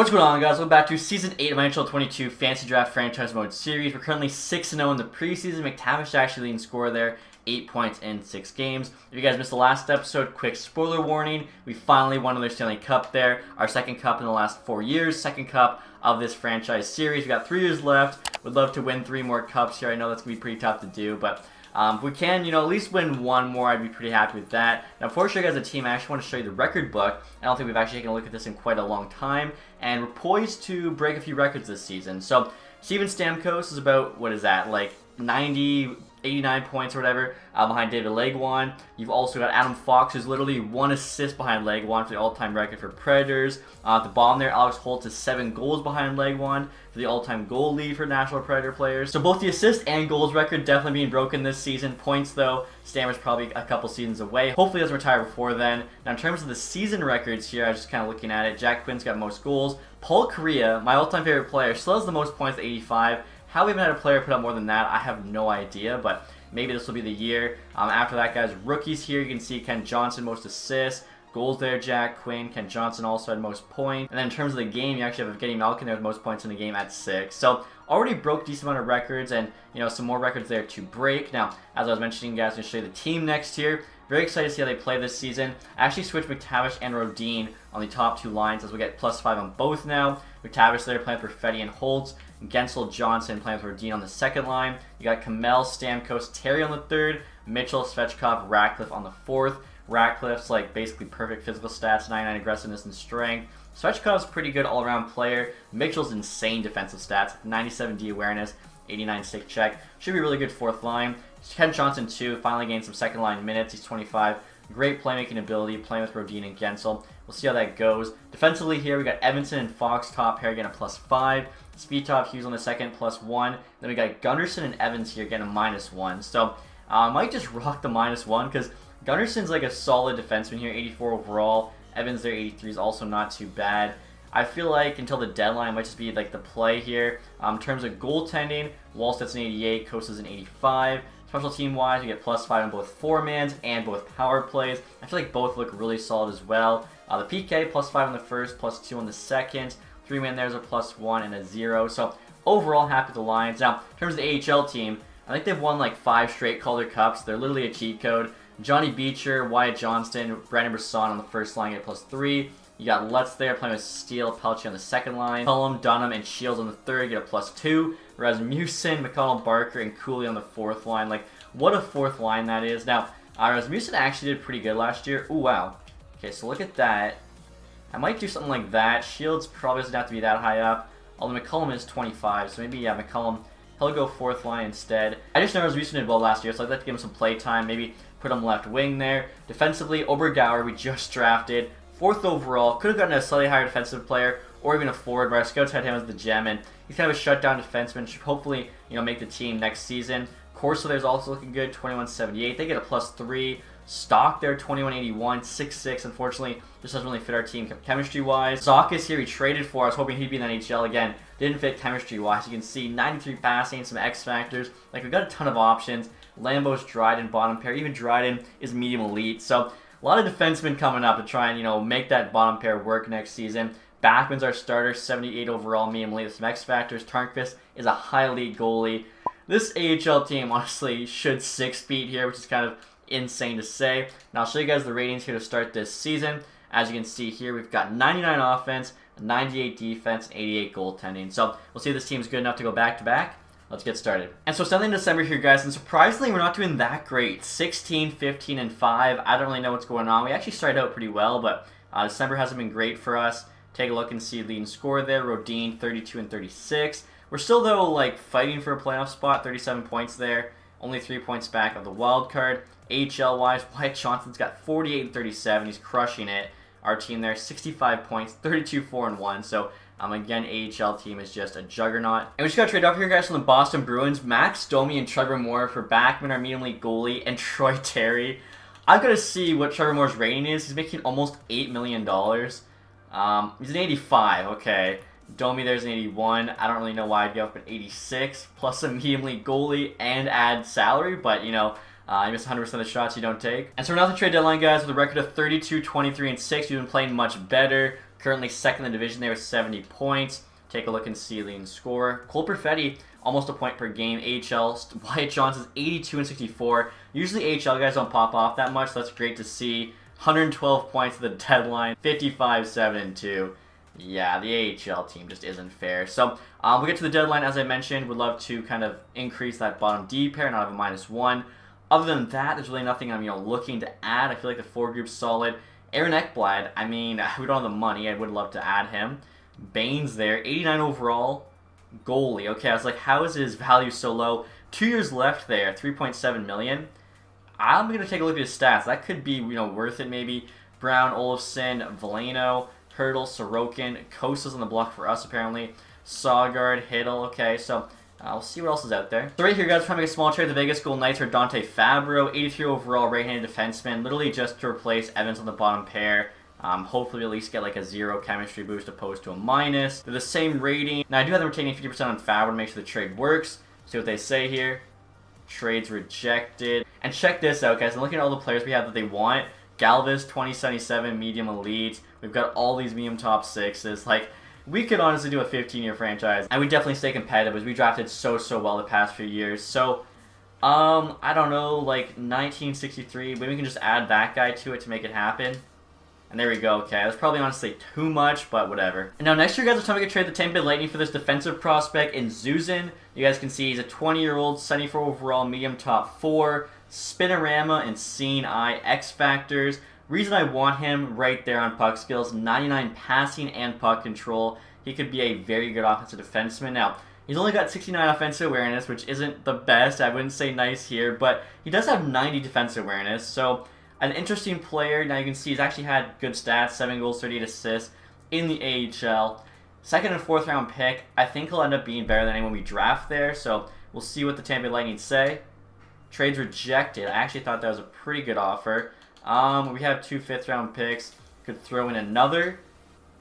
What's going on, guys? Welcome back to Season 8 of my NHL 22 Fantasy Draft Franchise Mode Series. We're currently 6-0 in the preseason. McTavish actually leading scorer there, 8 points in 6 games. If you guys missed the last episode, quick spoiler warning. We finally won another Stanley Cup there. Our second cup in the last 4 years. Second cup of this franchise series. We got 3 years left. Would love to win 3 more cups here. I know that's going to be pretty tough to do, but if we can, at least win 1 more, I'd be pretty happy with that. Now, before I show you guys the team, I actually want to show you the record book. I don't think we've actually taken a look at this in quite a long time, and we're poised to break a few records this season. So, Steven Stamkos is about, what is that, like 90, 89 points or whatever behind David Legwand. You've also got Adam Fox, who's literally 1 assist behind Legwand for the all-time record for Predators. At the bottom there, Alex Holtz is 7 goals behind Legwand for the all-time goal lead for National Predator players. So both the assist and goals record definitely being broken this season. Points, though, Stammer's probably a couple seasons away. Hopefully he doesn't retire before then. Now, in terms of the season records here, I was just kind of looking at it. Jack Quinn's got most goals. Paul Kariya, my all-time favorite player, still has the most points at 85. How we haven't had a player put up more than that, I have no idea, but maybe this will be the year. After that, guys, rookies here, you can see Ken Johnson, most assists. Goals there, Jack Quinn. Ken Johnson also had most points. And then in terms of the game, you actually have Evgeny Malkin there with most points in the game at 6. So already broke a decent amount of records and, some more records there to break. Now, as I was mentioning, guys, I'm going to show you the team next year. Very excited to see how they play this season. I actually switched McTavish and Rodin on the top 2 lines as we get +5 on both now. McTavish there playing with Perfetti and Holtz. Gensel Johnson playing with Rodin on the second line. You got Kamel, Stamkos, Terry on the third. Mitchell, Svechkov, Ratcliffe on the fourth. Ratcliffe's like basically perfect physical stats, 99 aggressiveness and strength. Svechkov's pretty good all-around player. Mitchell's insane defensive stats, 97 D awareness, 89 stick check. Should be a really good fourth line. Ken Johnson too, finally gained some second line minutes. He's 25. Great playmaking ability, playing with Rodin and Gensel. We'll see how that goes. Defensively here, we got Evanson and Fox top pair getting a +5. Svitov, Hughes on the second, +1. Then we got Gunnarsson and Evans here getting a -1. So I might just rock the -1 because Gunnarsson's like a solid defenseman here, 84 overall. Evans there, 83 is also not too bad. I feel like until the deadline might just be like the play here. In terms of goaltending, Wallstedt's an 88, Costa's an 85. Special team wise, we get +5 on both foremans and both power plays. I feel like both look really solid as well. The PK, +5 on the first, +2 on the second. 3-man there's a +1 and a 0. So overall, happy with the lines. Now, in terms of the AHL team, I think they've won like 5 straight Calder Cups. They're literally a cheat code. Johnny Beecher, Wyatt Johnston, Brandon Brisson on the first line get +3. You got Lutz there playing with Steele, Pelche on the second line. Cullum, Dunham, and Shields on the third get a +2. Rasmussen, McConnell, Barker, and Cooley on the fourth line. Like, what a fourth line that is. Now, Rasmussen actually did pretty good last year. Ooh, wow. Okay, so look at that. I might do something like that. Shields probably doesn't have to be that high up. Although McCollum is 25, so maybe, yeah, McCollum, he'll go fourth line instead. I just know Rasmussen did well last year, so I'd like to give him some play time. Maybe put him left wing there. Defensively, Obergauer, we just drafted. 4th overall. Could have gotten a slightly higher defensive player or even a forward, but our scouts had him as the gem, and he's kind of a shutdown defenseman. Should hopefully, make the team next season. Corso there's also looking good, 2178. They get a +3. Stock there, 2181, 6'6". Unfortunately, this doesn't really fit our team chemistry-wise. Zakas here, we traded for. I was hoping he'd be in the NHL again. Didn't fit chemistry-wise. You can see 93 passing, some X factors. Like, we've got a ton of options. Lambo's Dryden, bottom pair. Even Dryden is medium elite. So, a lot of defensemen coming up to try and, make that bottom pair work next season. Backman's our starter, 78 overall, medium elite with some X factors. Tarnqvist is a high elite goalie. This AHL team, honestly, should 6-speed here, which is kind of insane to say. Now I'll show you guys the ratings here to start this season. As you can see here, we've got 99 offense, 98 defense, and 88 goaltending. So we'll see if this team's good enough to go back-to-back. Let's get started. And so starting in December here, guys, and surprisingly, we're not doing that great. 16, 15, and 5. I don't really know what's going on. We actually started out pretty well, but December hasn't been great for us. Take a look and see leading score there. Rodin, 32 and 36. We're still, though, like, fighting for a playoff spot. 37 points there. Only 3 points back of the wild card. AHL-wise, Wyatt Johnston's got 48 and 37. He's crushing it. Our team there, 65 points, 32, 4 and 1. So, again, AHL team is just a juggernaut. And we just got to trade off here, guys, from the Boston Bruins. Max Domi and Trevor Moore for Backman, our medium elite goalie, and Troy Terry. I've got to see what Trevor Moore's rating is. He's making almost $8 million. He's an 85, okay. Domi there's an 81. I don't really know why I'd go up at 86, plus a medium elite goalie and add salary, but, you miss 100% of the shots you don't take. And so we're now at the trade deadline, guys, with a record of 32, 23, and 6. We've been playing much better. Currently second in the division there with 70 points. Take a look and see leading scorer. Cole Perfetti, almost a point per game. AHL, Wyatt Johnson's 82 and 64. Usually AHL guys don't pop off that much, so that's great to see. 112 points at the deadline, 55-7-2. Yeah, the AHL team just isn't fair. So we'll get to the deadline, as I mentioned. Would love to kind of increase that bottom D pair, not have a -1. Other than that, there's really nothing I'm looking to add. I feel like the 4 group's solid. Aaron Ekblad, I mean, we don't have the money. I would love to add him. Baines there, 89 overall. Goalie. Okay, I was like, how is his value so low? 2 years left there, 3.7 million. I'm going to take a look at his stats. That could be, worth it maybe. Brown, Olofsson, Veleno, Hurdle, Sorokin, Kosa's on the block for us apparently. Saugard, Hiddle. Okay, so we'll see what else is out there. So right here, guys, we're trying to make a small trade. The Vegas Golden Knights for Dante Fabro, 83 overall, right-handed defenseman, literally just to replace Evans on the bottom pair. Hopefully at least get like a 0 chemistry boost opposed to a -. They're the same rating. Now I do have them retaining 50% on Fabro to make sure the trade works. See what they say here. Trades rejected. And check this out, guys. I'm looking at all the players we have that they want. Galvis, 2077, medium elite. We've got all these medium top 6s. Like, we could honestly do a 15-year franchise. And we definitely stay competitive as we drafted so well the past few years. So, I don't know, like 1963. Maybe we can just add that guy to it to make it happen. And there we go, okay. That's probably honestly too much, but whatever. And now next year, guys, we're trying to trade the Tampa Bay Lightning for this defensive prospect in Zuzin. You guys can see he's a 20-year-old, 74 overall, medium top 4, spinorama and seeing eye, X factors. Reason I want him right there on puck skills, 99 passing and puck control. He could be a very good offensive defenseman. Now, he's only got 69 offensive awareness, which isn't the best. I wouldn't say nice here, but he does have 90 defensive awareness, so an interesting player. Now you can see he's actually had good stats, 7 goals, 38 assists in the AHL. Second and 4th round pick. I think he'll end up being better than anyone we draft there, so we'll see what the Tampa Bay Lightning say. Trades rejected. I actually thought that was a pretty good offer. We have 2 5th round picks. Could throw in another,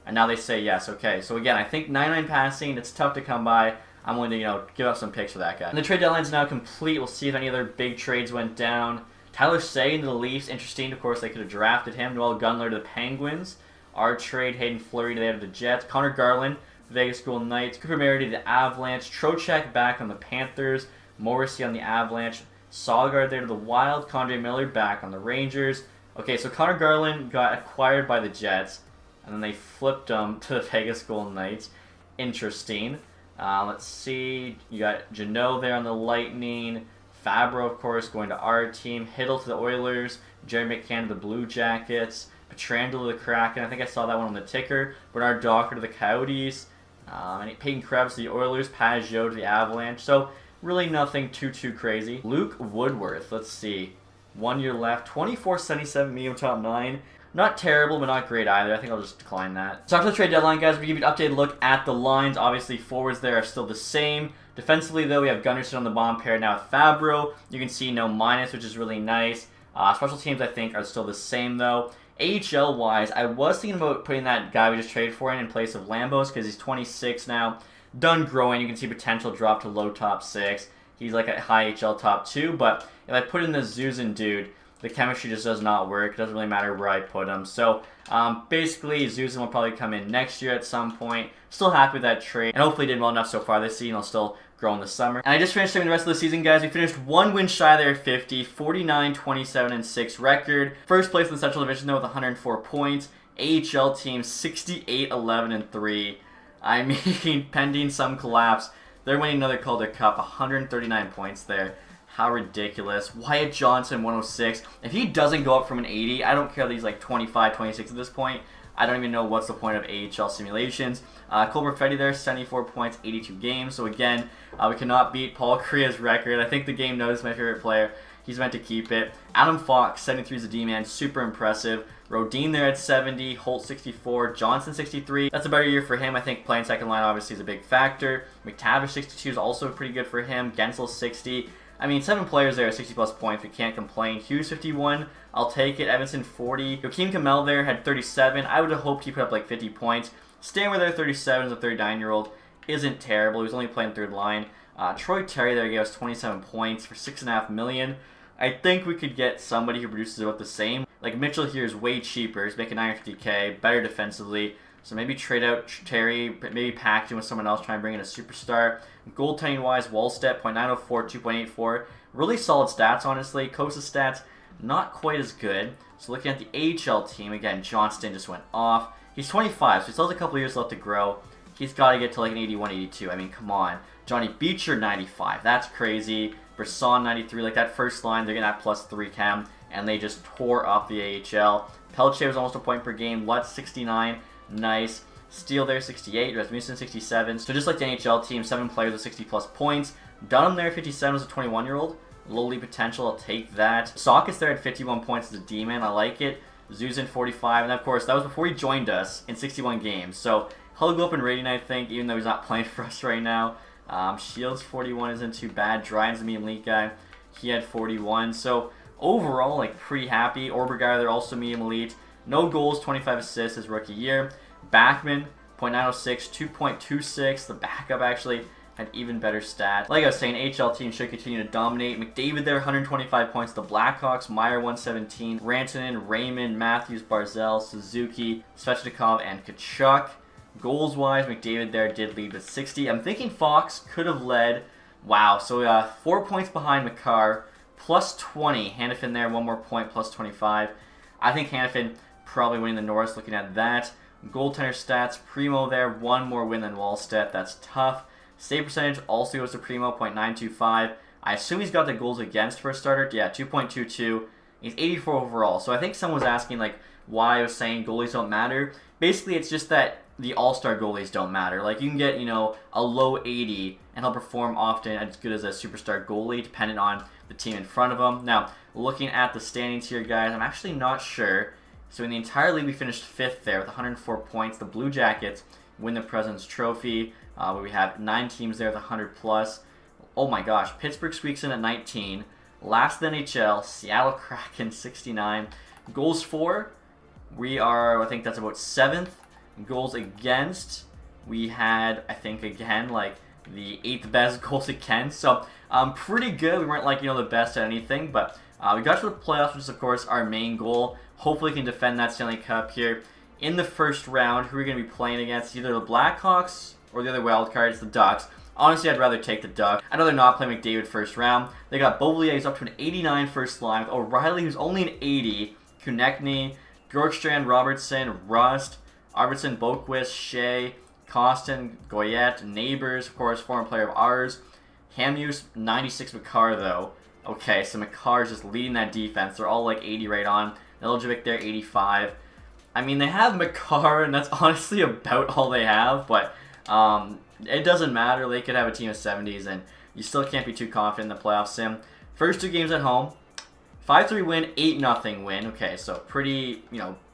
and now they say yes. Okay, so again, I think 99 passing, it's tough to come by. I'm willing to, give up some picks for that guy. And the trade deadline is now complete. We'll see if any other big trades went down. Tyler Say into the Leafs, interesting. Of course, they could have drafted him. Noel Gunler to the Penguins. Our trade, Hayden Fleury to the Jets. Connor Garland, Vegas Golden Knights. Cooper Merity to the Avalanche. Trocheck back on the Panthers. Morrissey on the Avalanche. Saugard there to the Wild. Condre Miller back on the Rangers. Okay, so Connor Garland got acquired by the Jets, and then they flipped him to the Vegas Golden Knights. Interesting. Let's see. You got Janot there on the Lightning. Fabro, of course, going to our team. Hiddle to the Oilers. Jerry McCann to the Blue Jackets. Pietrangelo to the Kraken. I think I saw that one on the ticker. Bernard Docker to the Coyotes. And Peyton Krebs to the Oilers. Pajot to the Avalanche. So, really nothing too crazy. Luke Woodworth. Let's see. 1 year left. 24.77 medium top 9. Not terrible, but not great either. I think I'll just decline that. So after the trade deadline, guys, we give you an updated look at the lines. Obviously, forwards there are still the same. Defensively, though, we have Gunnarsson on the bottom pair now with Fabro. You can see no minus, which is really nice. Special teams, I think, are still the same, though. AHL-wise, I was thinking about putting that guy we just traded for in place of Lambos because he's 26 now. Done growing. You can see potential drop to low top 6. He's like a high HL top 2, but if I put in the Zuzin dude, the chemistry just does not work. It doesn't really matter where I put him. So, basically, Zuzin will probably come in next year at some point. Still happy with that trade. And hopefully did well enough so far this season. He'll still grow in the summer. And I just finished the rest of the season, guys. We finished 1 win shy there at 50. 49, 27, and 6 record. First place in the Central Division, though, with 104 points. AHL team, 68, 11, and 3. I mean, pending some collapse, they're winning another Calder Cup. 139 points there. How ridiculous. Wyatt Johnson, 106. If he doesn't go up from an 80, I don't care that he's like 25, 26 at this point. I don't even know what's the point of AHL simulations. Cole Perfetti there, 74 points, 82 games. So again, we cannot beat Paul Kariya's record. I think the game knows my favorite player. He's meant to keep it. Adam Fox, 73 is a D-man. Super impressive. Rodin there at 70. Holt, 64. Johnson, 63. That's a better year for him. I think playing second line obviously is a big factor. McTavish, 62 is also pretty good for him. Gensel, 60. I mean, 7 players there at 60-plus points. We can't complain. Hughes, 51. I'll take it. Evanson, 40. Joakim Kamel there had 37. I would have hoped he put up like 50 points. Stanway there, 37, as a 39-year-old. Isn't terrible. He was only playing third line. Troy Terry there gave us 27 points for $6.5 million. I think we could get somebody who produces about the same. Like Mitchell here is way cheaper. He's making $950K, better defensively. So maybe trade out Terry, maybe pack him with someone else, try and bring in a superstar. Goaltending-wise, Wallstedt, .904, 2.84. Really solid stats, honestly. Kosa's stats, not quite as good. So looking at the AHL team, again, Johnston just went off. He's 25, so he still has a couple years left to grow. He's got to get to like an 81, 82. I mean, come on. Johnny Beecher, 95. That's crazy. Brisson, 93. Like, that first line, they're getting that +3 chem, and they just tore up the AHL. Pelche was almost a point per game. Lutz, 69. Nice. Steele there, 68. Rasmussen, 67. So just like the NHL team, 7 players with 60-plus points. Dunham there, 57, was a 21-year-old. Lowly potential, I'll take that. Sakis there at 51 points as a D-man. I like it. Zuzin, 45. And of course, that was before he joined us in 61 games. So he'll go up in rating, I think, even though he's not playing for us right now. Shields, 41 isn't too bad. Dryden's a medium elite guy. He had 41. So overall, like, pretty happy. Obergeier, they're also medium elite. No goals, 25 assists his rookie year. Backman, .906, 2.26. The backup actually had even better stats. Like I was saying, AHL team should continue to dominate. McDavid there, 125 points. The Blackhawks, Meyer, 117. Rantanen, Raymond, Matthews, Barzell, Suzuki, Svechnikov, and Kachuk. Goals-wise, McDavid there did lead with 60. I'm thinking Fox could have led. Wow, so 4 points behind McCarr, +20. Hannafin there, 1 more point, +25. I think Hannafin probably winning the Norris looking at that. Goaltender stats, Primo there, 1 more win than Wallstedt. That's tough. Save percentage also goes to Primo, .925. I assume he's got the goals against for a starter. Yeah, 2.22. He's 84 overall. So I think someone was asking like why I was saying goalies don't matter. Basically, it's just that the all-star goalies don't matter. Like, you can get, a low 80, and he'll perform often as good as a superstar goalie, depending on the team in front of him. Now, looking at the standings here, guys, I'm actually not sure. So in the entire league, we finished 5th there with 104 points. The Blue Jackets win the President's Trophy, where we have 9 teams there with 100+. Oh my gosh, Pittsburgh squeaks in at 19. Last in the NHL, Seattle Kraken, 69. Goals for, we are, I think that's about 7th. Goals against, we had, I think, again, like the 8th best goals against. So, pretty good. We weren't like, the best at anything, but we got to the playoffs, which is, of course, our main goal. Hopefully, we can defend that Stanley Cup here. In the first round, who are we going to be playing against? Either the Blackhawks or the other wild card, it's the Ducks. Honestly, I'd rather take the Ducks. I'd rather not play McDavid first round. They got Beauvillier, who's up to an 89 first line, with O'Reilly, who's only an 80, Konechny, Bjorkstrand, Robertson, Rust, Arvidsson, Boquist, Shea, Costin, Goyette, Neighbors, of course, former player of ours. Hamuse, 96 McCarr, though. Okay, so McCarr's just leading that defense. They're all like 80 right on. Iljovic there, 85. I mean, they have McCarr, and that's honestly about all they have, but it doesn't matter. They could have a team of 70s, and you still can't be too confident in the playoff sim. First 2 games at home. 5-3 win, 8-0 win. Okay, so pretty,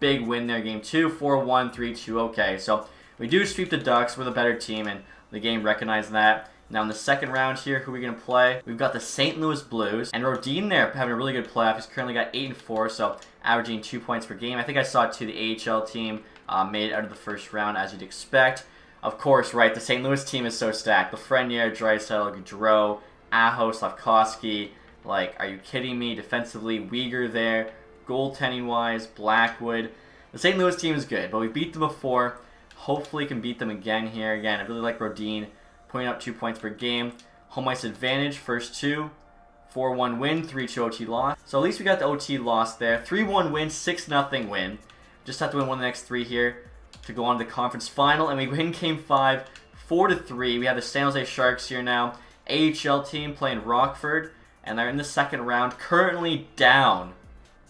big win there. Game 2, 4-1, 3-2. Okay, so we do sweep the Ducks. We're the better team, and the game recognized that. Now in the second round here, who are we going to play? We've got the St. Louis Blues. And Rodin there having a really good playoff. He's currently got 8-4, so averaging 2 points per game. I think I saw it too. The AHL team made it out of the first round, as you'd expect. Of course, right, the St. Louis team is so stacked. Lafreniere, Draisaitl, Gaudreau, Aho, Slavkovsky. Like, are you kidding me? Defensively, Uyghur there. Goaltending-wise, Blackwood. The St. Louis team is good, but we beat them before. Hopefully can beat them again here. Again, I really like Rodin, putting up 2 points per game. Home ice advantage, first 2. 4-1 win, 3-2 OT loss. So at least we got the OT loss there. 3-1 win, 6-0 win. Just have to win one of the next 3 here to go on to the conference final. And we win Game 5, 4-3. We have the San Jose Sharks here now. AHL team playing Rockford. And they're in the second round, currently down.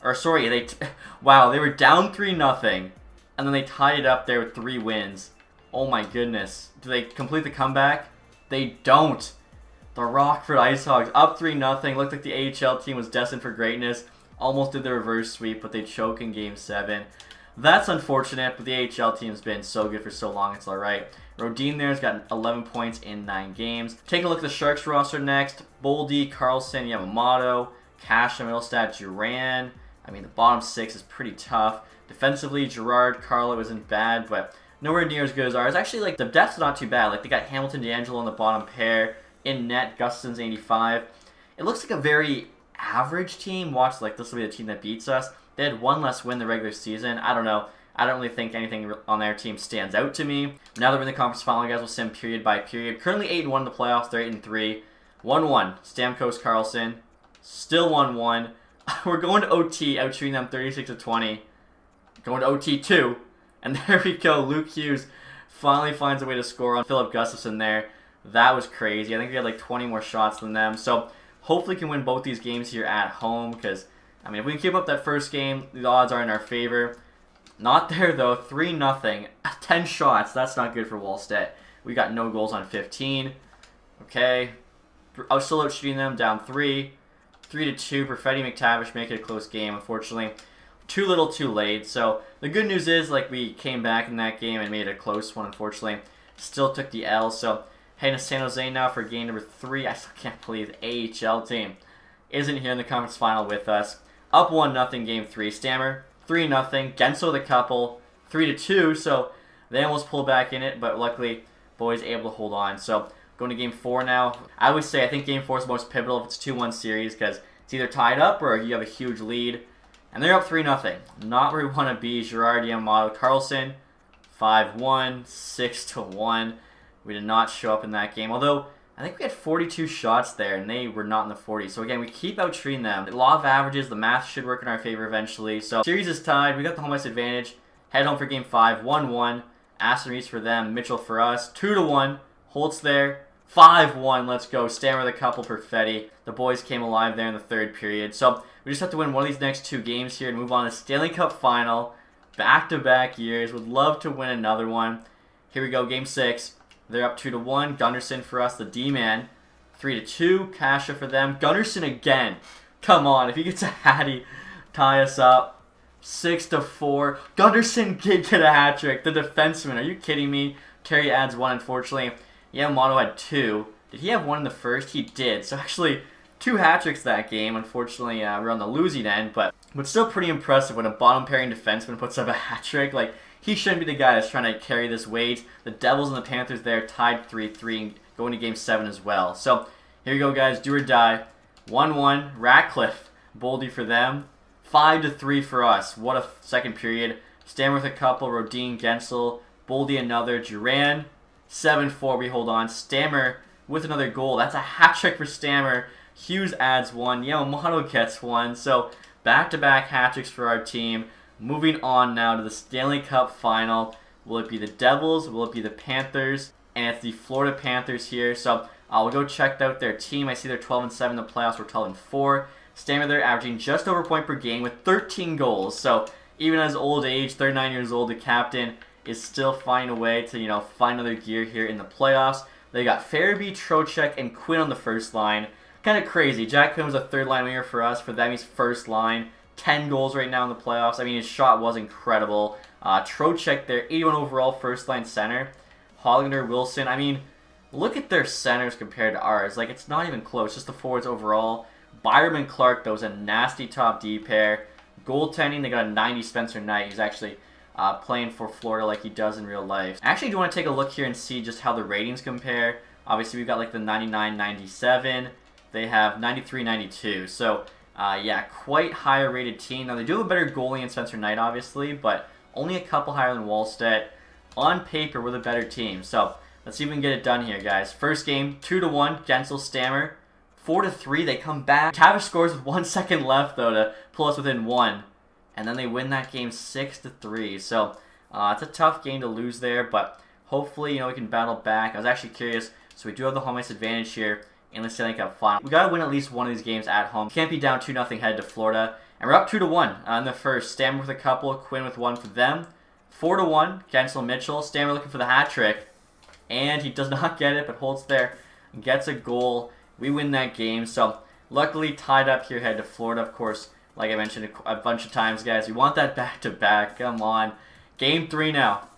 Or sorry, wow, they were down 3-0. And then they tied it up there with 3 wins. Oh my goodness. Do they complete the comeback? They don't. The Rockford Ice Hogs up 3-0. Looked like the AHL team was destined for greatness. Almost did the reverse sweep, but they choke in Game 7. That's unfortunate, but the AHL team's been so good for so long, it's alright. Rodin there's got 11 points in 9 games. Take a look at the Sharks roster next. Boldy, Carlson, Yamamoto, Cash, Middlestat, Duran. I mean, the bottom 6 is pretty tough. Defensively, Gerard, Carlo isn't bad, but nowhere near as good as ours. Actually, like, the depth's not too bad. Like, they got Hamilton, D'Angelo on the bottom pair. In net, Gustafson's 85. It looks like a very average team. Watch, like, this will be the team that beats us. They had 1 less win the regular season. I don't know. I don't really think anything on their team stands out to me. Now that we're in the conference final, guys, we'll sim period by period. Currently 8-1 in the playoffs. They're 8-3. 1-1. Stamkos Carlson. Still 1-1. We're going to OT, out-shooting them 36-20. Going to OT 2. And there we go. Luke Hughes finally finds a way to score on Philip Gustafsson there. That was crazy. I think we had like 20 more shots than them. So hopefully we can win both these games here at home. Because, I mean, if we can keep up that first game, the odds are in our favor. Not there, though. 3-0. 10 shots. That's not good for Wallstedt. We got no goals on 15. Okay. I was still out shooting them. Down 3. 3-2. Perfetti McTavish make it a close game, unfortunately. Too little, too late. So the good news is, like, we came back in that game and made it a close one, unfortunately. Still took the L. So heading to San Jose now for game number 3. I still can't believe the AHL team isn't here in the conference final with us. Up 1-0 game 3. Stammer. 3-0. Gensel the couple. 3-2. So they almost pulled back in it, but luckily boys able to hold on. So going to game 4 now. I always say I think game 4 is the most pivotal if it's 2-1 series because it's either tied up or you have a huge lead. And they're up 3-0. Not where we want to be. Girard, Yamamoto, Carlson, 5-1, 6-1. We did not show up in that game. Although, I think we had 42 shots there, and they were not in the 40s. So again, we keep out-treating them. The law of averages, the math should work in our favor eventually. So, series is tied. We got the home ice advantage. Head home for game 5, 1-1. Aston Reese for them, Mitchell for us. 2-1. Holtz there. 5-1. Let's go. Stammer the couple, Perfetti. The boys came alive there in the third period. So, we just have to win one of these next 2 games here and move on to Stanley Cup final. Back-to-back years. Would love to win another one. Here we go, game 6. They're up 2-1. Gunderson for us, the D-man. 3-2. Kasha for them. Gunderson again. Come on, if he gets a hattie, tie us up. 6-4. Gunderson did get a hat trick. The defenseman. Are you kidding me? Terry adds 1, unfortunately. Yamamoto had 2. Did he have 1 in the first? He did. So actually, 2 hat tricks that game. Unfortunately, we're on the losing end, but still pretty impressive when a bottom pairing defenseman puts up a hat trick. Like, he shouldn't be the guy that's trying to carry this weight. The Devils and the Panthers there tied 3-3 and going to game 7 as well. So here you go, guys. Do or die. 1-1. Ratcliffe. Boldy for them. 5-3 for us. What a second period. Stammer with a couple. Rodin, Gensel. Boldy another. Duran. 7-4. We hold on. Stammer with another goal. That's a hat trick for Stammer. Hughes adds 1. Yamamoto gets 1. So back-to-back hat tricks for our team. Moving on now to the Stanley Cup final. Will it be the Devils? Will it be the Panthers? And it's the Florida Panthers here. So we'll go check out their team. I see they're 12-7 in the playoffs. We're 12-4. Stammer there averaging just over a point per game with 13 goals. So even at his old age, 39 years old, the captain is still finding a way to, find another gear here in the playoffs. They got Farabee, Trocheck, and Quinn on the first line. Kind of crazy. Jack Quinn was a third line winger for us. For them, he's first line. 10 goals right now in the playoffs. I mean, his shot was incredible. Trocheck there, 81 overall, first line center. Hollander, Wilson. I mean, look at their centers compared to ours. Like, it's not even close. Just the forwards overall. Byram and Clark, though, is a nasty top D pair. Goaltending, they got a 90 Spencer Knight. He's actually playing for Florida like he does in real life. I actually do want to take a look here and see just how the ratings compare. Obviously, we've got like the 99-97. They have 93-92. So, yeah, quite higher rated team. Now, they do have a better goalie in Spencer Knight, obviously, but only a couple higher than Wallstedt. On paper, we're the better team. So, let's see if we can get it done here, guys. First game, 2-1, Gensel, Stammer. 4-3, they come back. Tavish scores with 1 second left, though, to pull us within 1. And then they win that game 6-3. So, it's a tough game to lose there, but hopefully, we can battle back. I was actually curious. So, we do have the home ice advantage here in the Stanley Cup final. We gotta win at least one of these games at home. Can't be down 2-0 headed to Florida. And we're up 2-1 in the first. Stammer with a couple, Quinn with 1 for them. 4-1, Gensel, Mitchell. Stammer looking for the hat trick. And he does not get it, but holds there. Gets a goal. We win that game. So, luckily tied up here headed to Florida, of course. Like I mentioned a bunch of times, guys. We want that back-to-back. Come on. Game 3 now.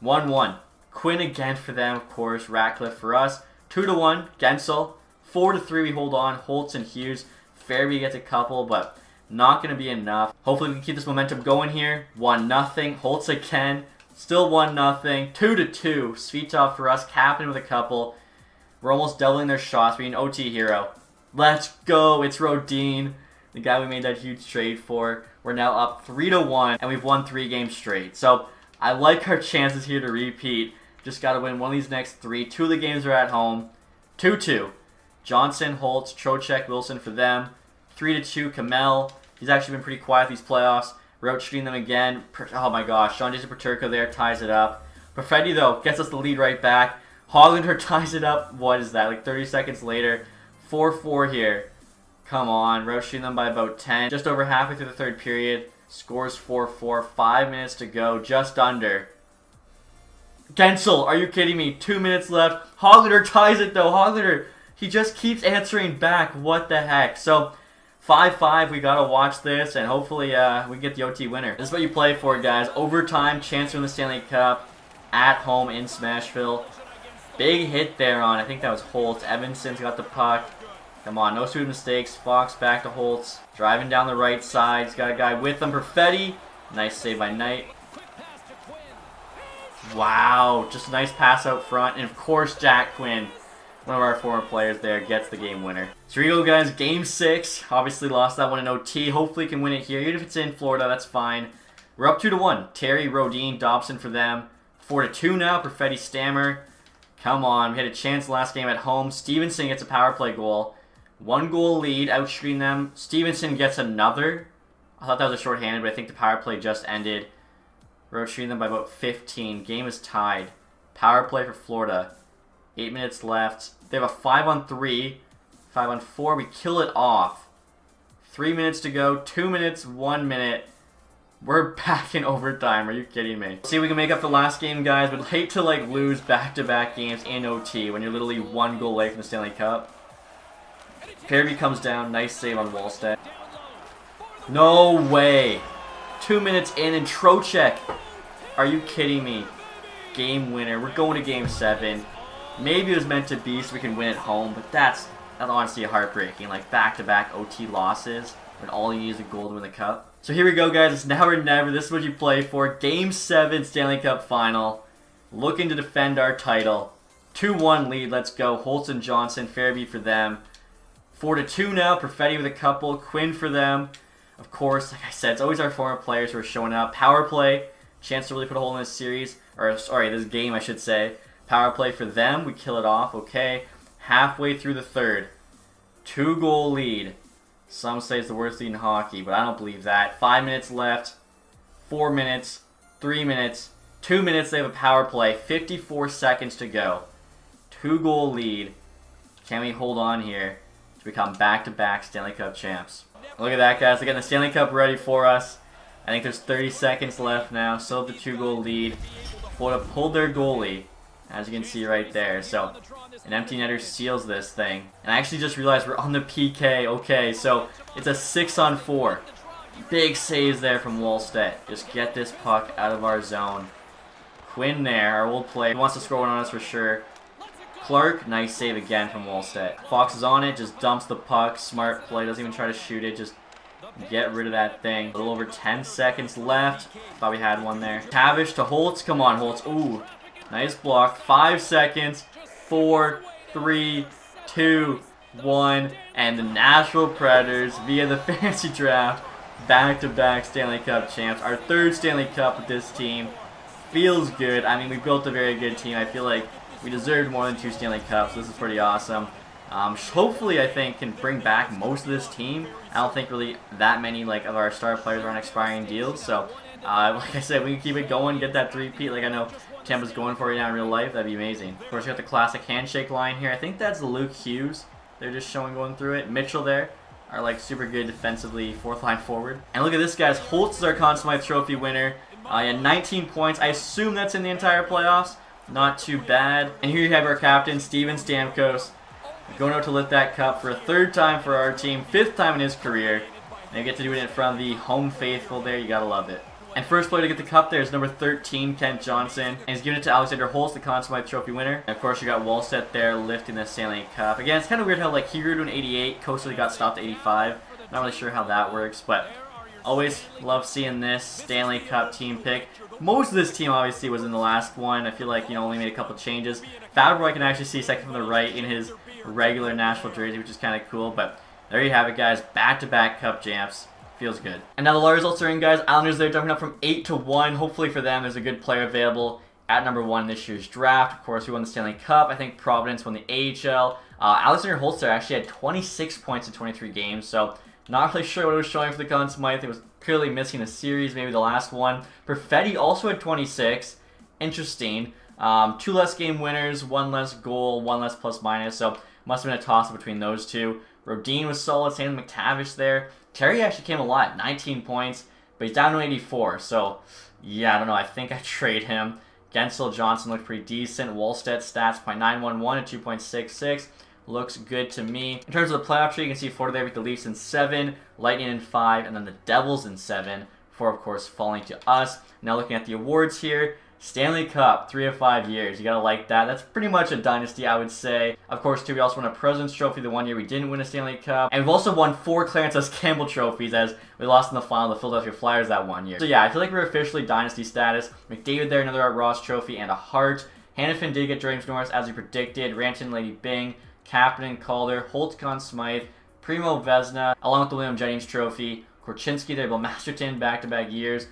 1-1. Quinn again for them, of course. Ratcliffe for us. 2-1, Gensel. 4-3, we hold on. Holtz and Hughes. Farabee gets a couple, but not going to be enough. Hopefully we can keep this momentum going here. 1-0. Holtz again. Still 1-0. 2-2. Svitov for us. Captain with a couple. We're almost doubling their shots. Being OT hero. Let's go. It's Rodin. the guy we made that huge trade for. We're now up 3-1, and we've won 3 games straight. So I like our chances here to repeat. Just got to win one of these next 3. 2 of the games are at home. 2-2. Johnson, Holtz, Trocheck, Wilson for them. 3-2, Kamel. He's actually been pretty quiet these playoffs. We're out shooting them again. Oh my gosh, John Jason Paterka there ties it up. Perfetti, though, gets us the lead right back. Hollander ties it up. What is that? Like 30 seconds later. 4-4 here. Come on. We're out shooting them by about 10. Just over halfway through the third period. Scores 4-4. 5 minutes to go. Just under. Gensel, are you kidding me? 2 minutes left. Hollander ties it, though. Hollander, he just keeps answering back. What the heck? So 5-5, we gotta watch this, and hopefully we can get the OT winner. This is what you play for, guys. Overtime, chance to win the Stanley Cup at home in Smashville. Big hit there on, I think that was Holtz. Evanson's got the puck. Come on, no stupid mistakes. Fox back to Holtz. Driving down the right side. He's got a guy with him. Perfetti. Nice save by Knight. Wow, just a nice pass out front. And of course, Jack Quinn, one of our former players there, gets the game winner. So here you go, guys. Game 6. Obviously lost that one in OT. Hopefully can win it here. Even if it's in Florida, that's fine. We're up 2-1. Terry, Rodin, Dobson for them. 4-2 now. Perfetti, Stammer. Come on. We had a chance last game at home. Stevenson gets a power play goal. 1 goal lead. Outscreen them. Stevenson gets another. I thought that was a shorthanded, but I think the power play just ended. We're outscreening them by about 15. Game is tied. Power play for Florida. 8 minutes left. They have a 5-on-3. 5-on-4. We kill it off. 3 minutes to go. 2 minutes. 1 minute. We're back in overtime. Are you kidding me? See if we can make up the last game, guys. But hate to lose back-to-back games in OT when you're literally 1 goal away from the Stanley Cup. Fairview comes down. Nice save on Wallstedt. No way. 2 minutes in and Trocheck. Are you kidding me? Game winner. We're going to game 7. Maybe it was meant to be so we can win at home, but that's honestly heartbreaking. Like back-to-back OT losses when all you need is a goal to win the cup. So here we go, guys. It's now or never. This is what you play for. Game 7 Stanley Cup Final. Looking to defend our title. 2-1 lead. Let's go. Holtz and Johnson. Fairview for them. 4-2 now. Perfetti with a couple. Quinn for them. Of course, like I said, it's always our former players who are showing up. Power play. Chance to really put a hole in this series. Or, sorry, this game, I should say. Power play for them. We kill it off. Okay. Halfway through the third. 2 goal lead. Some say it's the worst lead in hockey, but I don't believe that. 5 minutes left. 4 minutes. 3 minutes. 2 minutes, they have a power play. 54 seconds to go. 2 goal lead. Can we hold on here to become back-to-back Stanley Cup champs? Look at that, guys. They're getting the Stanley Cup ready for us. I think there's 30 seconds left now. Still have the 2 goal lead. Florida pulled their goalie, as you can see right there. So an empty netter seals this thing. And I actually just realized we're on the PK. Okay, so it's a 6-on-4. Big saves there from Wallstedt. Just get this puck out of our zone. Quinn there, our old player. He wants to score one on us for sure. Clark, nice save again from Wallstedt. Fox is on it, just dumps the puck. Smart play, doesn't even try to shoot it. Just get rid of that thing. A little over 10 seconds left. Thought we had one there. Tavish to Holtz. Come on, Holtz. Ooh, nice block. 5 seconds. 4, 3, 2, 1. And the Nashville Predators, via the fantasy draft, back-to-back Stanley Cup champs. Our 3rd Stanley Cup with this team. Feels good. I mean, we built a very good team. I feel like we deserved more than 2 Stanley Cups. This is pretty awesome. Hopefully, I think, can bring back most of this team. I don't think really that many of our star players are on expiring deals. So, like I said, we can keep it going, get that 3-peat like I know Tampa's going for right now in real life. That'd be amazing. Of course, we got the classic handshake line here. I think that's Luke Hughes. They're just showing going through it. Mitchell there are super good defensively, 4th line forward. And look at this, guys. Holtz is our Conn Smythe Trophy winner. He had 19 points. I assume that's in the entire playoffs. Not too bad. And here you have our captain, Steven Stamkos, going out to lift that cup for a 3rd time for our team, 5th time in his career. And you get to do it in front of the home faithful there. You gotta love it. And first player to get the cup there is number 13, Kent Johnson. And he's giving it to Alexander Holtz, the Conn Smythe Trophy winner. And of course, you got Wallstedt there lifting the Stanley Cup. Again, it's kind of weird how he grew to an 88. Costa got stopped at 85. Not really sure how that works, but always love seeing this Stanley Cup team pick. Most of this team obviously was in the last one. I feel like only made a couple changes. Fabro I can actually see second from the right in his regular Nashville jersey, which is kind of cool. But there you have it, guys. Back-to-back Cup champs. Feels good. And now the large results are in, guys. Islanders, they're jumping up from 8-1. Hopefully for them, there's a good player available at number 1 in this year's draft. Of course, we won the Stanley Cup. I think Providence won the AHL. Alexander Holzer actually had 26 points in 23 games, so not really sure what it was showing for the Conn Smythe. It was clearly missing a series, maybe the last one. Perfetti also had 26. Interesting. 2 less game winners, 1 less goal, 1 less plus-minus, so must have been a toss-up between those two. Rodin was solid, same with McTavish there. Terry actually came a lot, 19 points, but he's down to 84, so yeah, I don't know, I think I trade him. Gensel Johnson looked pretty decent. Wallstedt stats, .911 and 2.66. Looks good to me. In terms of the playoff tree, you can see Florida there with the Leafs in 7, Lightning in 5, and then the Devils in 7, before, of course, falling to us. Now looking at the awards here, Stanley Cup, 3 of 5 years. You gotta like that. That's pretty much a dynasty, I would say. Of course, too, we also won a President's Trophy the one year we didn't win a Stanley Cup. And we've also won 4 Clarence S. Campbell trophies as we lost in the final to the Philadelphia Flyers that one year. So yeah, I feel like we're officially dynasty status. McDavid there, another Art Ross trophy and a Hart. Hannafin did get James Norris as we predicted. Ranton, Lady Bing, Kapanen, Calder, Holt, Conn Smythe, Primo Vesna, along with the William Jennings trophy. Korchinski there, Bill Masterton, back-to-back years.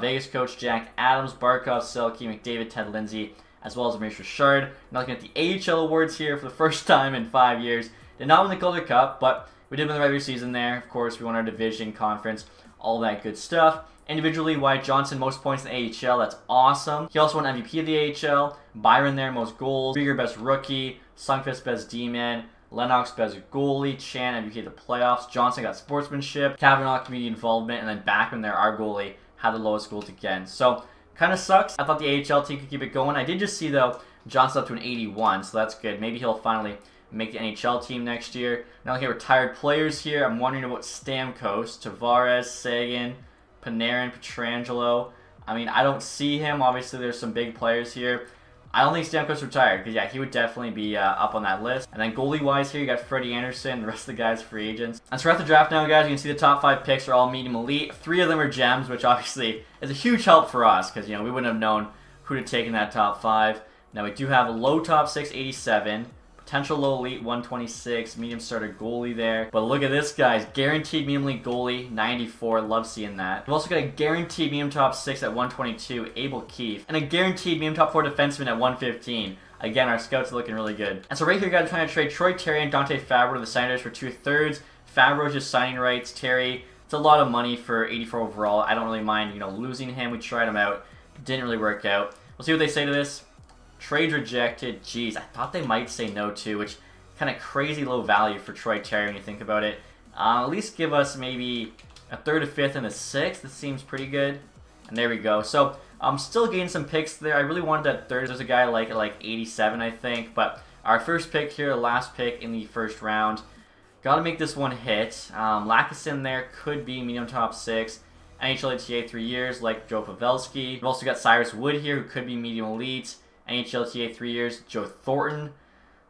Vegas coach Jack Adams, Barkov, Selke, McDavid, Ted Lindsay, as well as Maurice Richard. Now looking at the AHL awards here for the first time in 5 years. Did not win the Calder Cup, but we did win the regular season there. Of course, we won our division, conference, all that good stuff. Individually, Wyatt Johnson, most points in the AHL. That's awesome. He also won MVP of the AHL. Byron there, most goals. Krieger, best rookie. Sundqvist, best D-man. Lennox, best goalie. Chan, MVP of the playoffs. Johnson got sportsmanship. Kavanaugh, community involvement. And then Backman there, our goalie, had the lowest goals again. So, kind of sucks. I thought the AHL team could keep it going. I did just see, though, Johnson up to an 81, so that's good. Maybe he'll finally make the NHL team next year. Now looking at retired players here, I'm wondering about Stamkos, Tavares, Sagan, Panarin, Pietrangelo. I mean, I don't see him. Obviously, there's some big players here. I don't think Stamkos retired, because yeah, he would definitely be up on that list. And then goalie-wise here, you got Freddie Anderson, the rest of the guys free agents. And so we're at the draft now, guys. You can see the top 5 picks are all medium elite. 3 of them are gems, which obviously is a huge help for us, because you know we wouldn't have known who to take in that top 5. Now we do have a low top 6, 87. Potential low elite, 126. Medium starter goalie there. But look at this, guys. Guaranteed medium elite goalie, 94. Love seeing that. We've also got a guaranteed medium top 6 at 122, Abel Keefe. And a guaranteed medium top 4 defenseman at 115. Again, our scouts are looking really good. And so right here, guys, we're trying to trade Troy Terry and Dante Fabro to the Senators for 2/3. Fabro's just signing rights. Terry, it's a lot of money for 84 overall. I don't really mind, you know, losing him. We tried him out. Didn't really work out. We'll see what they say to this. Trade rejected. Jeez, I thought they might say no too, which kind of crazy low value for Troy Terry when you think about it. At least give us maybe a 3rd, a 5th, and a 6th. That seems pretty good. And there we go. So I'm still getting some picks there. I really wanted that 3rd. There's a guy like at like 87, I think. But our first pick here, last pick in the first round. Got to make this one hit. Lackison there could be medium top 6. NHL ATA 3 years, like Joe Pavelski. We've also got Cyrus Wood here, who could be medium elite. NHL TA 3 years, Joe Thornton.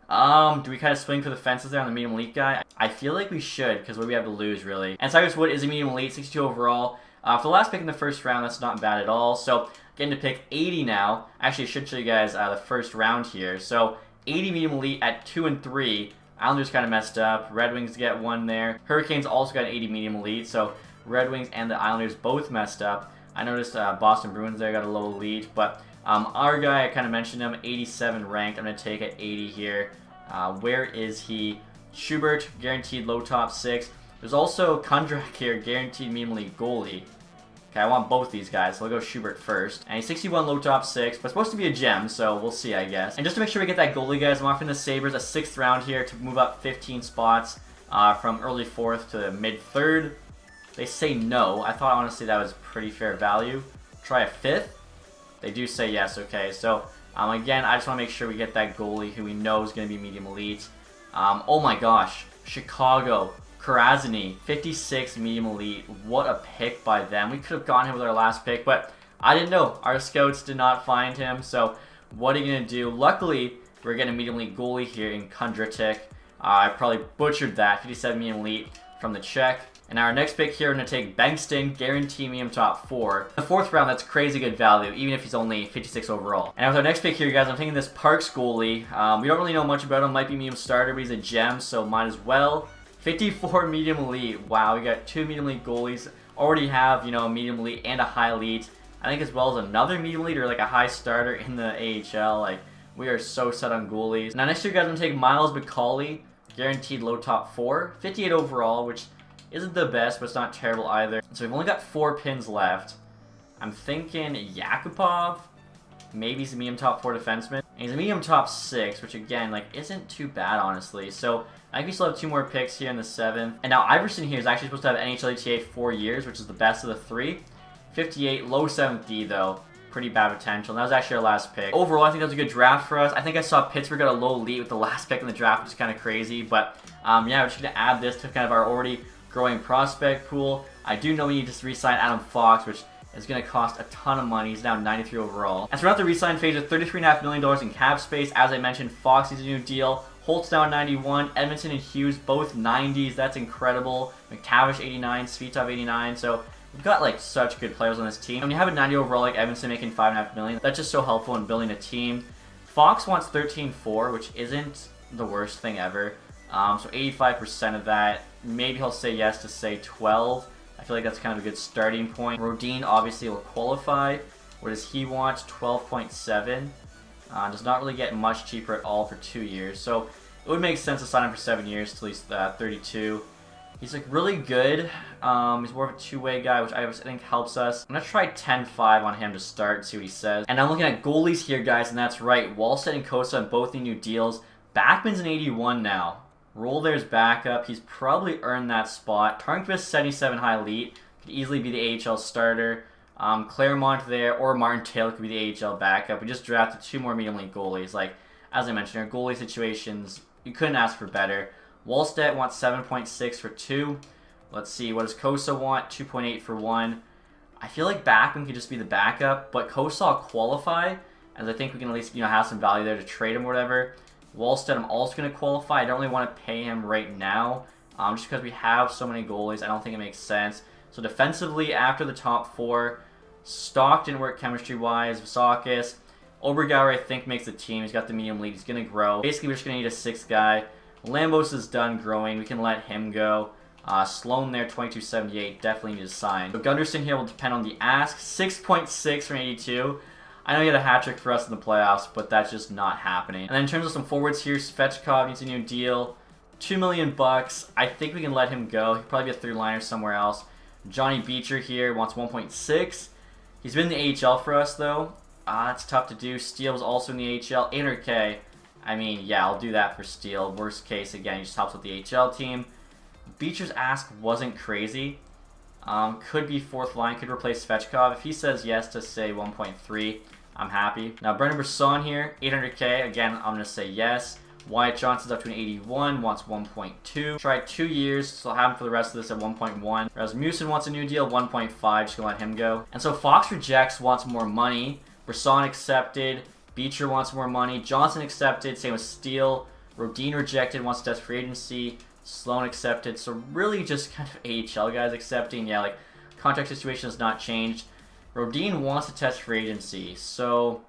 Do we kind of swing for the fences there on the medium elite guy? I feel like we should, because what do we have to lose, really? And Cyrus Wood is a medium elite, 62 overall. For the last pick in the first round, that's not bad at all. So, getting to pick 80 now. Actually, I should show you guys the first round here. So, 80 medium elite at 2 and 3. Islanders kind of messed up. Red Wings get 1 there. Hurricanes also got an 80 medium elite. So, Red Wings and the Islanders both messed up. I noticed Boston Bruins there got a low elite, but our guy, I kind of mentioned him, 87 ranked. I'm going to take at 80 here. Where is he? Schubert, guaranteed low top 6. There's also Kundrak here, guaranteed medium elite goalie. Okay, I want both these guys, so I'll go Schubert first. And he's 61 low top 6, but supposed to be a gem, so we'll see, I guess. And just to make sure we get that goalie, guys, I'm offering the Sabres a 6th round here to move up 15 spots from early 4th to mid 3rd. They say no. I thought, honestly, that was pretty fair value. Try a 5th. They do say yes. Okay, so again, I just want to make sure we get that goalie who we know is going to be medium elite. Oh my gosh, Chicago, Karazany, 56 medium elite. What a pick by them. We could have gotten him with our last pick, but I didn't know. Our scouts did not find him, so what are you going to do? Luckily, we're getting a medium elite goalie here in Kundratek. I probably butchered that, 57 medium elite from the Czech. And our next pick here, we're going to take Bengtsson, guarantee medium top 4. The 4th round, that's crazy good value, even if he's only 56 overall. And with our next pick here, guys, I'm taking this Parks goalie. We don't really know much about him. Might be medium starter, but he's a gem, so might as well. 54 medium elite. Wow, we got 2 medium elite goalies. Already have, you know, a medium elite and a high elite. I think as well as another medium elite or like a high starter in the AHL. Like, we are so set on goalies. Now next year, guys, I'm going to take Miles McCauley. Guaranteed low top 4. 58 overall, which isn't the best, but it's not terrible either. So we've only got 4 pins left. I'm thinking Yakupov. Maybe he's a medium top 4 defenseman. And he's a medium top 6, which again, like, isn't too bad, honestly. So I think we still have 2 more picks here in the 7th. And now Iverson here is actually supposed to have NHL ETA 4 years, which is the best of the 3. 58, low 7th D, though. Pretty bad potential. And that was actually our last pick. Overall, I think that was a good draft for us. I think I saw Pittsburgh got a low elite with the last pick in the draft, which is kind of crazy. But yeah, we're just going to add this to kind of our already growing prospect pool. I do know we need to re-sign Adam Fox, which is going to cost a ton of money. He's now 93 overall. And so we're at the re-sign phase with $33.5 million in cap space. As I mentioned, Fox needs a new deal. Holt's down 91. Edmondson and Hughes both 90s. That's incredible. McTavish 89. Svitov 89. So we've got like such good players on this team. And when you have a 90 overall like Edmondson making $5.5 million, that's just so helpful in building a team. Fox wants 13.4, which isn't the worst thing ever. So 85% of that. Maybe he'll say yes to say 12. I feel like that's kind of a good starting point. Rodin obviously will qualify. What does he want? 12.7. Does not really get much cheaper at all for 2 years. So it would make sense to sign him for 7 years to at least 32. He's like really good. He's more of a two-way guy, which I think helps us. I'm going to try 10.5 on him to start, see what he says. And I'm looking at goalies here, guys, and that's right. Wallstedt and Kosa on both the new deals. Backman's an 81 now. Roll there's backup. He's probably earned that spot. Tarnqvist 77 high elite. Could easily be the AHL starter. Claremont there, or Martin Taylor could be the AHL backup. We just drafted 2 more medium elite goalies. Like, as I mentioned, our goalie situations, you couldn't ask for better. Wallstedt wants 7.6 for 2. Let's see, what does Kosa want? 2.8 for 1. I feel like Backman could just be the backup, but Kosa will qualify, as I think we can at least, you know, have some value there to trade him or whatever. Wallstedt, I'm also going to qualify. I don't really want to pay him right now, just because we have so many goalies. I don't think it makes sense. So defensively, after the top 4, Stock didn't work chemistry-wise. Vasakis, Obergauer, I think, makes the team. He's got the medium lead. He's going to grow. Basically, we're just going to need a 6th guy. Lambos is done growing. We can let him go. Sloan there, 22.78. Definitely need to sign. So Gunderson here will depend on the ask. 6.6 from 82. I know he had a hat trick for us in the playoffs, but that's just not happening. And then in terms of some forwards here, Svechkov needs a new deal. $2 million. I think we can let him go. He'll probably be a 3-liner somewhere else. Johnny Beecher here wants 1.6. He's been in the AHL for us, though. It's tough to do. Steele was also in the AHL. 800K. I mean, yeah, I'll do that for Steele. Worst case, again, he just helps with the AHL team. Beecher's ask wasn't crazy. Could be 4th line, could replace Svechkov. If he says yes to, say, 1.3, I'm happy. Now, Brendan Brisson here, 800K. Again, I'm going to say yes. Wyatt Johnson's up to an 81, wants 1.2. Try 2 years, so I'll have him for the rest of this at 1.1. Rasmussen wants a new deal, 1.5, just going to let him go. And so Fox rejects, wants more money. Brisson accepted. Beecher wants more money. Johnson accepted, same with Steele. Rodin rejected, wants to test free agency. Sloan accepted. So really just kind of AHL guys accepting. Yeah, like contract situation has not changed. Rodin wants to test free agency. So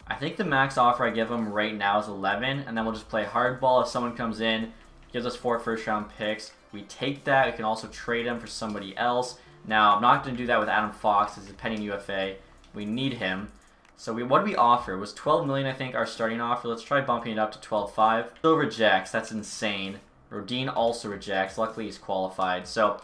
I think the max offer I give him right now is 11. And then we'll just play hardball. If someone comes in, gives us 4 first-round picks, we take that. We can also trade him for somebody else. Now, I'm not going to do that with Adam Fox. He's a pending UFA. We need him. So what did we offer? It was $12 million, I think, our starting offer. Let's try bumping it up to 12.5. Still rejects. That's insane. Rodin also rejects. Luckily, he's qualified. So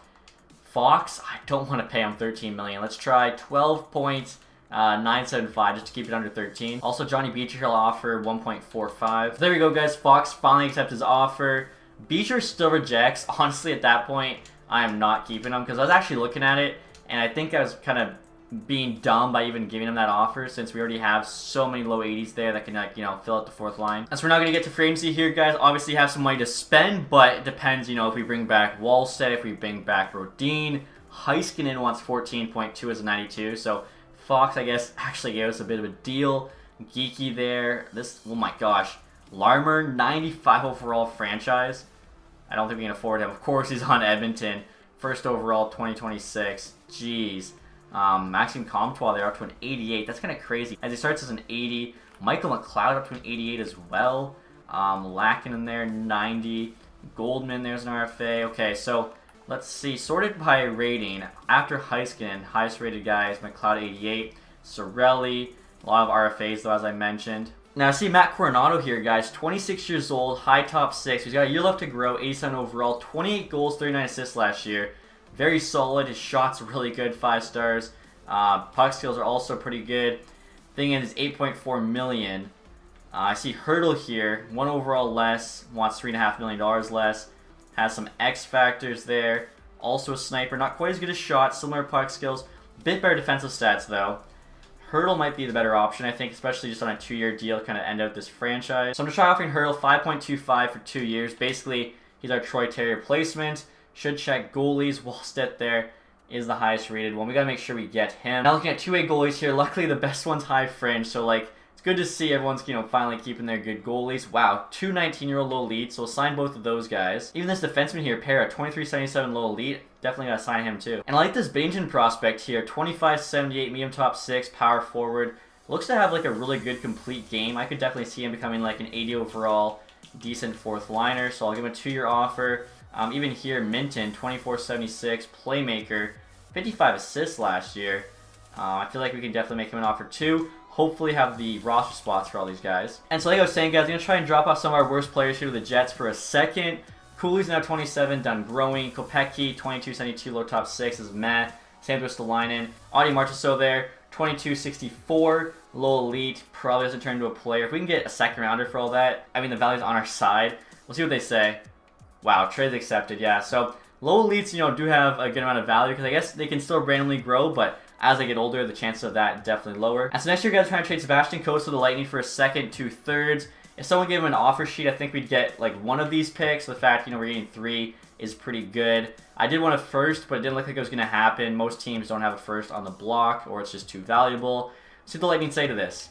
Fox, I don't want to pay him $13 million. Let's try 12.975 just to keep it under 13. Also, Johnny Beecher he'll offer 1.45. So there we go, guys. Fox finally accepts his offer. Beecher still rejects. Honestly, at that point, I am not keeping him because I was actually looking at it, and I think I was kind of being dumb by even giving him that offer since we already have so many low 80s there that can, like, you know, fill out the 4th line. And so we're not going to get to free agency here, guys. Obviously have some money to spend, but it depends, you know, if we bring back Wallstedt, if we bring back Rodin. Heiskanen wants 14.2 as a 92, so Fox, I guess, actually gave us a bit of a deal. Geeky there. This, oh my gosh. Larmer, 95 overall franchise. I don't think we can afford him. Of course, he's on Edmonton. 1st overall, 2026. Jeez. Maxime Comtois there up to an 88. That's kind of crazy. As he starts as an 80. Michael McLeod up to an 88 as well. Lackinen there, 90. Goldman, there's an RFA. Okay, so let's see. Sorted by rating. After Heiskanen, highest rated guys, McLeod 88, Sorelli, a lot of RFAs though, as I mentioned. Now I see Matt Coronado here, guys, 26 years old, high top 6. He's got a year left to grow, 87 overall, 28 goals, 39 assists last year. Very solid. His shots are really good, 5 stars. Puck skills are also pretty good. Thing is, 8.4 million. I see Hurdle here, 1 overall less, wants $3.5 million less. Has some X factors there. Also a sniper, not quite as good a shot, similar puck skills. Bit better defensive stats though. Hurdle might be the better option, I think, especially just on a 2-year deal to kind of end out this franchise. So I'm going to try offering Hurdle 5.25 for 2 years. Basically, he's our Troy Terry replacement. Should check goalies. Wallstedt there is the highest rated one. We got to make sure we get him. Now looking at 2-way goalies here, luckily the best one's high fringe, so like it's good to see everyone's, finally keeping their good goalies. Wow, 2 19-year-old low elite, so we'll sign both of those guys. Even this defenseman here, Para, 2377 low elite, definitely got to sign him too. And I like this Bennington prospect here, 2578 medium top 6, power forward. Looks to have like a really good complete game. I could definitely see him becoming like an 80 overall, decent 4th liner, so I'll give him a 2-year offer. Even here, Minton, 2476, playmaker, 55 assists last year. I feel like we can definitely make him an offer too. Hopefully have the roster spots for all these guys. And so like I was saying, guys, I'm going to try and drop off some of our worst players here to the Jets for a second. Cooley's now 27, done growing. Kopecky, 2272, low top 6 is meh. Same with Stalainen. Audie Marchessault there, 2264, low elite. Probably doesn't turn into a player. If we can get a second rounder for all that, I mean, the value's on our side. We'll see what they say. Wow, trades accepted, yeah. So low elites, do have a good amount of value because I guess they can still randomly grow, but as they get older, the chances of that definitely lower. And so next year, guys, trying to trade Sebastian Costa to the Lightning for a 2nd, 2/3. If someone gave him an offer sheet, I think we'd get like one of these picks. The fact, we're getting 3 is pretty good. I did want a 1st, but it didn't look like it was going to happen. Most teams don't have a 1st on the block, or it's just too valuable. See what the Lightning say to this.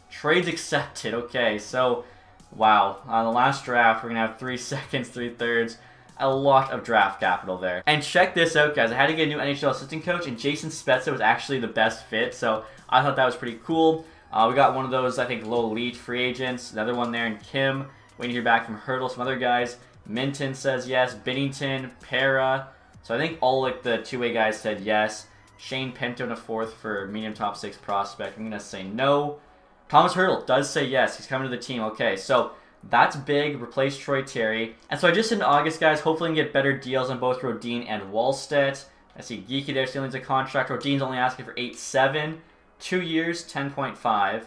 Trades accepted. Okay, so wow. On the last draft, we're going to have 3 seconds, 3/3. A lot of draft capital there. And check this out, guys. I had to get a new NHL assistant coach, and Jason Spezza was actually the best fit, so I thought that was pretty cool. We got one of those, I think, low elite free agents. Another one there in Kim. Waiting to hear back from Hurdle. Some other guys. Minton says yes. Bennington, Para. So I think all like the 2-way guys said yes. Shane Pinto in a 4th for medium top 6 prospect. I'm going to say no. Thomas Hurdle does say yes. He's coming to the team. Okay, so that's big. Replace Troy Terry. And so I just in August, guys, hopefully I can get better deals on both Rodin and Wallstedt. I see Geeky there still needs a contract. Rodin's only asking for 8.7. 2 years, 10.5.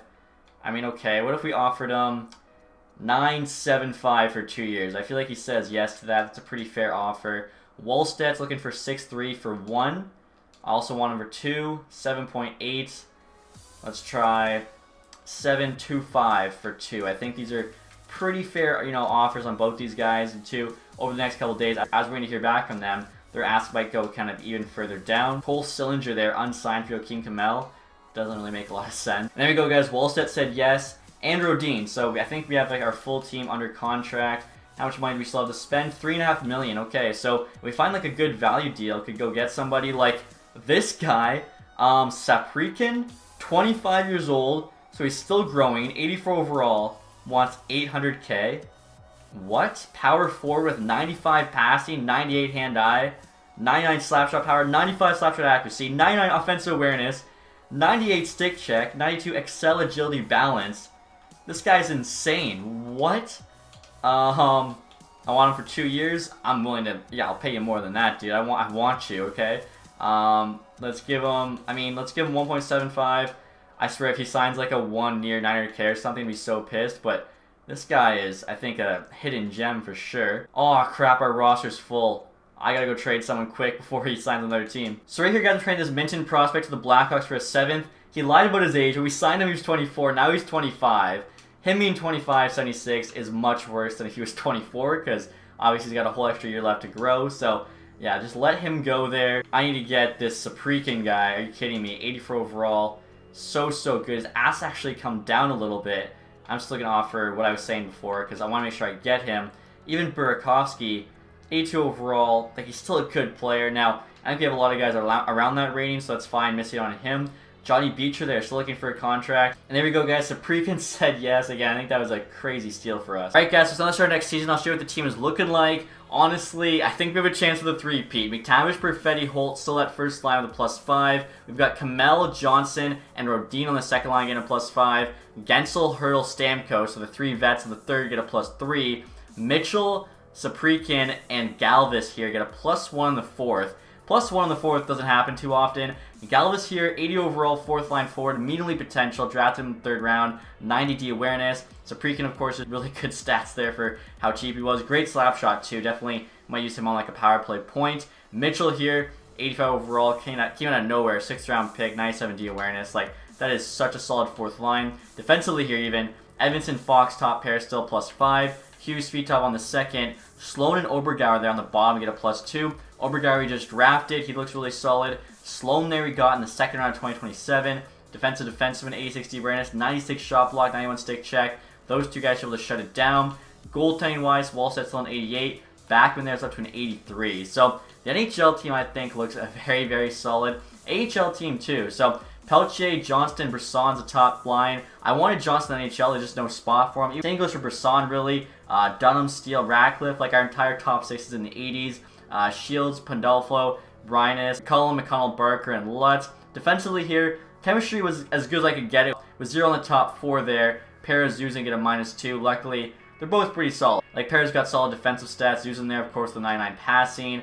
I mean, okay, what if we offered him 9.75 for 2 years? I feel like he says yes to that. That's a pretty fair offer. Wallstedt's looking for 6.3 for 1. I also want him for 2. 7.8. Let's try 7.25 for 2. I think these are pretty fair, offers on both these guys. And 2, over the next couple of days, as we're going to hear back from them, their ask might go kind of even further down. Cole Sillinger there, unsigned for Joakim Kamel. Doesn't really make a lot of sense. And there we go, guys. Wallstedt said yes. And Rodin. So I think we have like our full team under contract. How much money do we still have to spend? $3.5 million. Okay, so if we find like a good value deal, could go get somebody like this guy, Saprikin, 25 years old, so he's still growing, 84 overall, wants $800K. What? Power forward with 95 passing, 98 hand-eye, 99 slapshot power, 95 slapshot accuracy, 99 offensive awareness, 98 stick check, 92 excel agility balance. This guy's insane. What? I want him for 2 years. I'm willing to, I'll pay you more than that, dude. I want you, okay? Let's give him 1.75. I swear if he signs like a 1 near 900K or something, I'd be so pissed, but this guy is, I think, a hidden gem for sure. Oh, crap, our roster's full. I gotta go trade someone quick before he signs another team. So right here, guys, I'm trading this Minton prospect to the Blackhawks for a 7th. He lied about his age. When we signed him, he was 24. Now he's 25. Him being 25, 76 is much worse than if he was 24, because obviously he's got a whole extra year left to grow. So, yeah, just let him go there. I need to get this Saprikin guy. Are you kidding me? 84 overall. So good. His ass actually come down a little bit. I'm still going to offer what I was saying before, because I want to make sure I get him. Even Burakovsky, 82 overall. Like, he's still a good player. Now, I think we have a lot of guys around that rating, so that's fine. Missing on him. Johnny Beecher there, still looking for a contract. And there we go, guys. Saprikin said yes. Again, I think that was a crazy steal for us. Alright, guys, so let's start next season. I'll show you what the team is looking like. Honestly, I think we have a chance for the three-peat. McTavish, Perfetti, Holt still at first line with a +5. We've got Kamel, Johnson, and Rodin on the second line getting a +5. Gensel, Hurdle, Stamkos, so the three vets in the third get a +3. Mitchell, Saprikin, and Galvis here get a +1 in the fourth. +1 in the fourth doesn't happen too often. Galvis here, 80 overall, fourth line forward, immediately potential, drafted in the third round, 90 D awareness. Saprikin, of course, is really good stats there for how cheap he was. Great slap shot too, definitely might use him on like a power play point. Mitchell here, 85 overall, came out of nowhere, 6th round pick, 97 D awareness. Like, that is such a solid fourth line. Defensively here even, Edmondson, Fox, top pair, still +5. Hughes, Svitov on the second. Sloan and Obergauer there on the bottom get a +2. Obergauer we just drafted. He looks really solid. Sloan there we got in the second round of 2027. Defensive defenseman, 86 D awareness, 96 shot block, 91 stick check. Those two guys should be able to shut it down. Goaltending wise, Wallstedt still an 88. Backman there's up to an 83. So the NHL team I think looks very, very solid. AHL team too. So Peltier, Johnston, Brisson's a top line. I wanted Johnston in the NHL, there's just no spot for him. Even English or Brisson really. Dunham, Steele, Ratcliffe, like our entire top 6 is in the 80s. Shields, Pandolfo, Bryness, Cullen, McConnell, Barker, and Lutz. Defensively here, chemistry was as good as I could get it. With 0 on the top 4 there. Perez, Zuzan get a -2. Luckily, they're both pretty solid. Like, Perez got solid defensive stats. Zuzan there, of course, the 99 passing.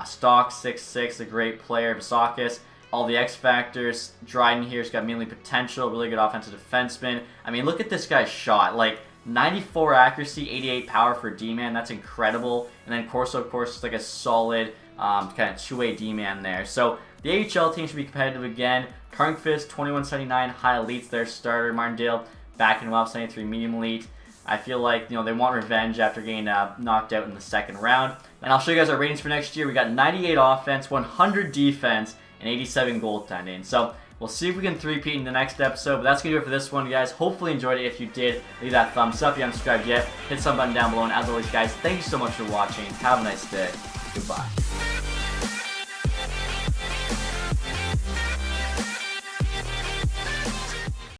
Stock, 6'6", a great player. Vasakis, all the X factors. Dryden here's got mainly potential. Really good offensive defenseman. I mean, look at this guy's shot. Like, 94 accuracy, 88 power for D-man. That's incredible. And then Corso, of course, is like a solid kind of two-way D-man there. So the AHL team should be competitive again. Karnqvist, 2179, high elites there, starter. Martindale backing him up, 73 medium elite. I feel like, they want revenge after getting knocked out in the second round. And I'll show you guys our ratings for next year. We got 98 offense, 100 defense, and 87 goaltending. So we'll see if we can three-peat in the next episode. But that's going to do it for this one, guys. Hopefully you enjoyed it. If you did, leave that thumbs up. If you haven't subscribed yet, hit the sub button down below. And as always, guys, thank you so much for watching. Have a nice day. Goodbye.